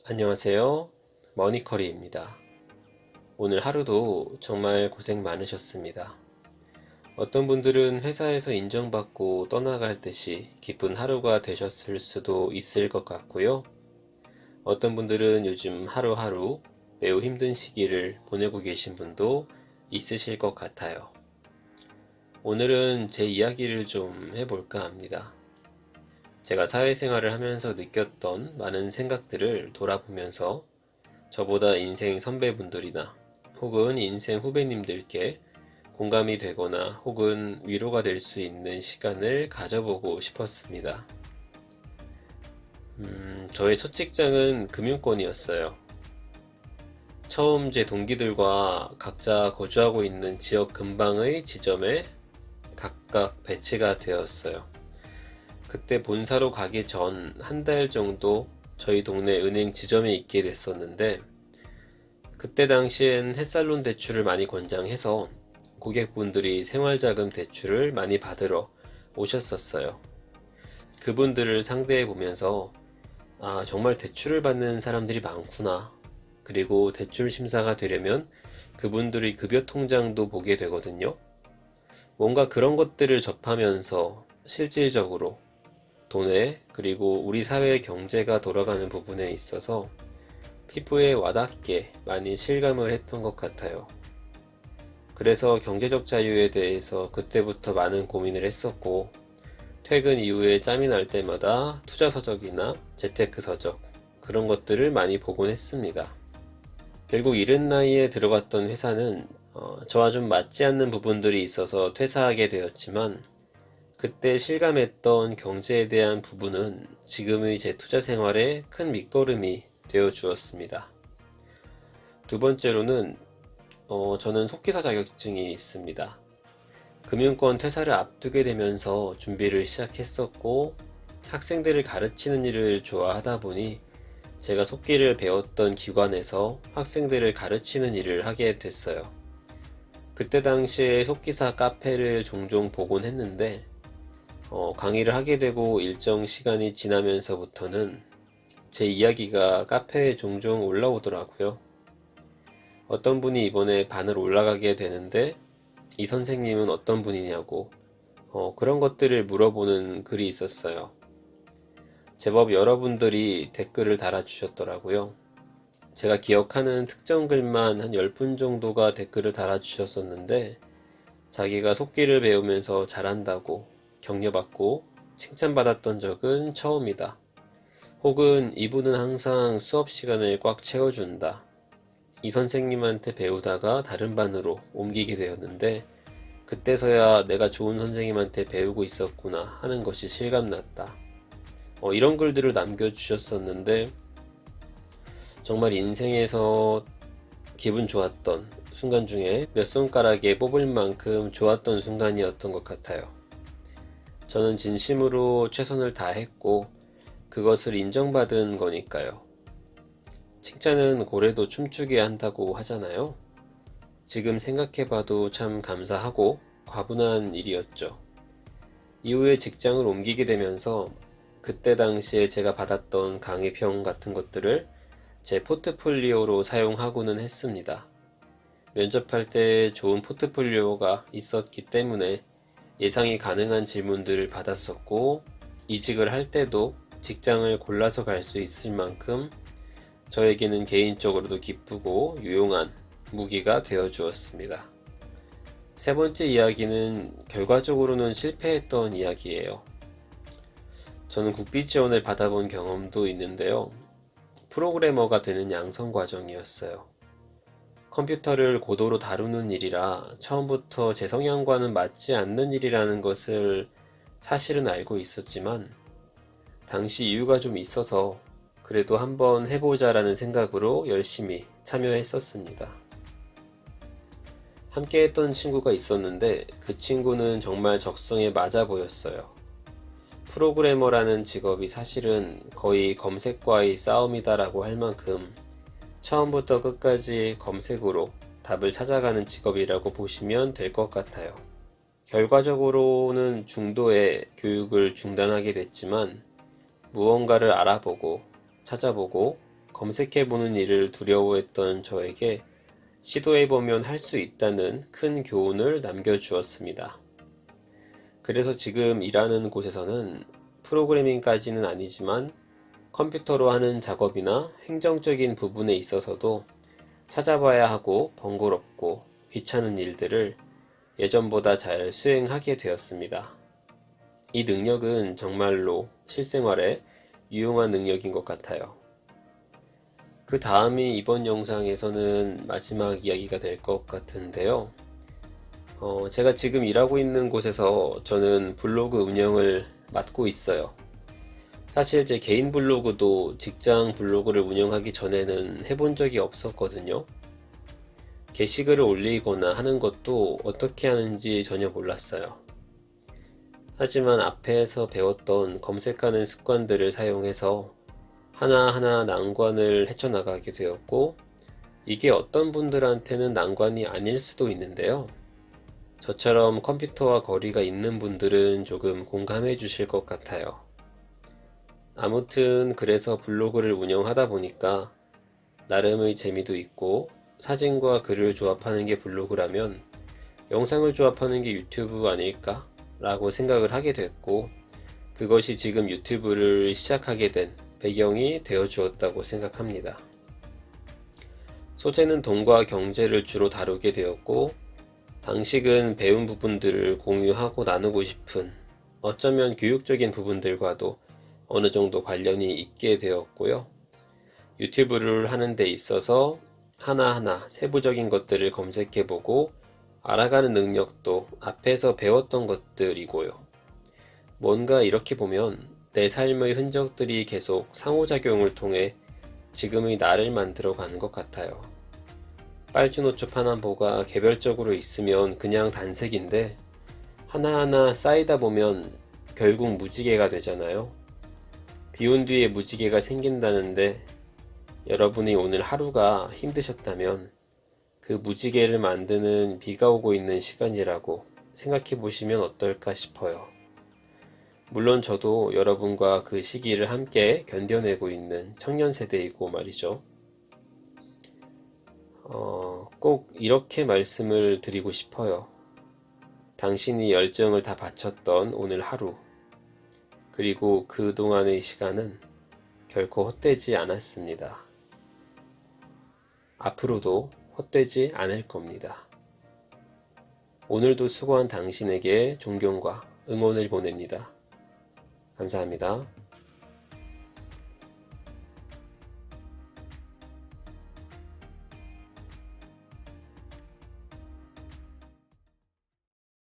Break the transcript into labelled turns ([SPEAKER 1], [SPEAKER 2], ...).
[SPEAKER 1] 안녕하세요. 머니커리입니다. 오늘 하루도 정말 고생 많으셨습니다. 어떤 분들은 회사에서 인정받고 떠나갈 듯이 기쁜 하루가 되셨을 수도 있을 것 같고요. 어떤 분들은 요즘 하루하루 매우 힘든 시기를 보내고 계신 분도 있으실 것 같아요. 오늘은 제 이야기를 좀 해볼까 합니다. 제가 사회생활을 하면서 느꼈던 많은 생각들을 돌아보면서 저보다 인생 선배분들이나 혹은 인생 후배님들께 공감이 되거나 혹은 위로가 될 수 있는 시간을 가져보고 싶었습니다. 저의 첫 직장은 금융권이었어요. 처음 제 동기들과 각자 거주하고 있는 지역 근방의 지점에 각각 배치가 되었어요. 그때 본사로 가기 전 한 달 정도 저희 동네 은행 지점에 있게 됐었는데, 그때 당시엔 햇살론 대출을 많이 권장해서 고객분들이 생활자금 대출을 많이 받으러 오셨었어요. 그분들을 상대해 보면서 정말 대출을 받는 사람들이 많구나. 그리고 대출 심사가 되려면 그분들의 급여 통장도 보게 되거든요. 뭔가 그런 것들을 접하면서 실질적으로 돈에 그리고 우리 사회의 경제가 돌아가는 부분에 있어서 피부에 와닿게 많이 실감을 했던 것 같아요. 그래서 경제적 자유에 대해서 그때부터 많은 고민을 했었고, 퇴근 이후에 짬이 날 때마다 투자 서적이나 재테크 서적, 그런 것들을 많이 보곤 했습니다. 결국 이른 나이에 들어갔던 회사는 저와 좀 맞지 않는 부분들이 있어서 퇴사하게 되었지만, 그때 실감했던 경제에 대한 부분은 지금의 제 투자 생활에 큰 밑거름이 되어 주었습니다. 두 번째로는 저는 속기사 자격증이 있습니다. 금융권 퇴사를 앞두게 되면서 준비를 시작했었고, 학생들을 가르치는 일을 좋아하다 보니 제가 속기를 배웠던 기관에서 학생들을 가르치는 일을 하게 됐어요. 그때 당시에 속기사 카페를 종종 보곤 했는데, 강의를 하게 되고 일정 시간이 지나면서부터는 제 이야기가 카페에 종종 올라오더라고요. 어떤 분이 이번에 반을 올라가게 되는데 이 선생님은 어떤 분이냐고 그런 것들을 물어보는 글이 있었어요. 제법 여러분들이 댓글을 달아주셨더라고요. 제가 기억하는 특정 글만 한 10분 정도가 댓글을 달아주셨었는데, 자기가 속기를 배우면서 잘한다고 격려받고 칭찬받았던 적은 처음이다. 혹은 이분은 항상 수업 시간을 꽉 채워준다. 이 선생님한테 배우다가 다른 반으로 옮기게 되었는데 그때서야 내가 좋은 선생님한테 배우고 있었구나 하는 것이 실감났다. 이런 글들을 남겨주셨었는데 정말 인생에서 기분 좋았던 순간 중에 몇 손가락에 뽑을 만큼 좋았던 순간이었던 것 같아요. 저는 진심으로 최선을 다했고 그것을 인정받은 거니까요. 칭찬은 고래도 춤추게 한다고 하잖아요. 지금 생각해봐도 참 감사하고 과분한 일이었죠. 이후에 직장을 옮기게 되면서 그때 당시에 제가 받았던 강의평 같은 것들을 제 포트폴리오로 사용하고는 했습니다. 면접할 때 좋은 포트폴리오가 있었기 때문에 예상이 가능한 질문들을 받았었고, 이직을 할 때도 직장을 골라서 갈 수 있을 만큼 저에게는 개인적으로도 기쁘고 유용한 무기가 되어 주었습니다. 세 번째 이야기는 결과적으로는 실패했던 이야기예요. 저는 국비 지원을 받아본 경험도 있는데요. 프로그래머가 되는 양성 과정이었어요. 컴퓨터를 고도로 다루는 일이라 처음부터 제 성향과는 맞지 않는 일이라는 것을 사실은 알고 있었지만, 당시 이유가 좀 있어서 그래도 한번 해보자라는 생각으로 열심히 참여했었습니다. 함께 했던 친구가 있었는데 그 친구는 정말 적성에 맞아 보였어요. 프로그래머라는 직업이 사실은 거의 검색과의 싸움이다라고 할 만큼 처음부터 끝까지 검색으로 답을 찾아가는 직업이라고 보시면 될 것 같아요. 결과적으로는 중도에 교육을 중단하게 됐지만 무언가를 알아보고 찾아보고 검색해보는 일을 두려워했던 저에게 시도해보면 할 수 있다는 큰 교훈을 남겨주었습니다. 그래서 지금 일하는 곳에서는 프로그래밍까지는 아니지만 컴퓨터로 하는 작업이나 행정적인 부분에 있어서도 찾아봐야 하고 번거롭고 귀찮은 일들을 예전보다 잘 수행하게 되었습니다. 이 능력은 정말로 실생활에 유용한 능력인 것 같아요. 그 다음이 이번 영상에서는 마지막 이야기가 될 것 같은데요. 제가 지금 일하고 있는 곳에서 저는 블로그 운영을 맡고 있어요. 사실 제 개인 블로그도 직장 블로그를 운영하기 전에는 해본 적이 없었거든요. 게시글을 올리거나 하는 것도 어떻게 하는지 전혀 몰랐어요. 하지만 앞에서 배웠던 검색하는 습관들을 사용해서 하나하나 난관을 헤쳐나가게 되었고, 이게 어떤 분들한테는 난관이 아닐 수도 있는데요. 저처럼 컴퓨터와 거리가 있는 분들은 조금 공감해 주실 것 같아요. 아무튼 그래서 블로그를 운영하다 보니까 나름의 재미도 있고, 사진과 글을 조합하는 게 블로그라면 영상을 조합하는 게 유튜브 아닐까? 라고 생각을 하게 됐고, 그것이 지금 유튜브를 시작하게 된 배경이 되어 주었다고 생각합니다. 소재는 돈과 경제를 주로 다루게 되었고, 방식은 배운 부분들을 공유하고 나누고 싶은, 어쩌면 교육적인 부분들과도 어느 정도 관련이 있게 되었고요. 유튜브를 하는 데 있어서 하나하나 세부적인 것들을 검색해보고 알아가는 능력도 앞에서 배웠던 것들이고요. 뭔가 이렇게 보면 내 삶의 흔적들이 계속 상호작용을 통해 지금의 나를 만들어가는 것 같아요. 빨주노초 파남보가 개별적으로 있으면 그냥 단색인데 하나하나 쌓이다 보면 결국 무지개가 되잖아요. 비온 뒤에 무지개가 생긴다는데 여러분이 오늘 하루가 힘드셨다면 그 무지개를 만드는 비가 오고 있는 시간이라고 생각해 보시면 어떨까 싶어요. 물론 저도 여러분과 그 시기를 함께 견뎌내고 있는 청년 세대이고 말이죠. 꼭 이렇게 말씀을 드리고 싶어요. 당신이 열정을 다 바쳤던 오늘 하루, 그리고 그동안의 시간은 결코 헛되지 않았습니다. 앞으로도 헛되지 않을 겁니다. 오늘도 수고한 당신에게 존경과 응원을 보냅니다. 감사합니다.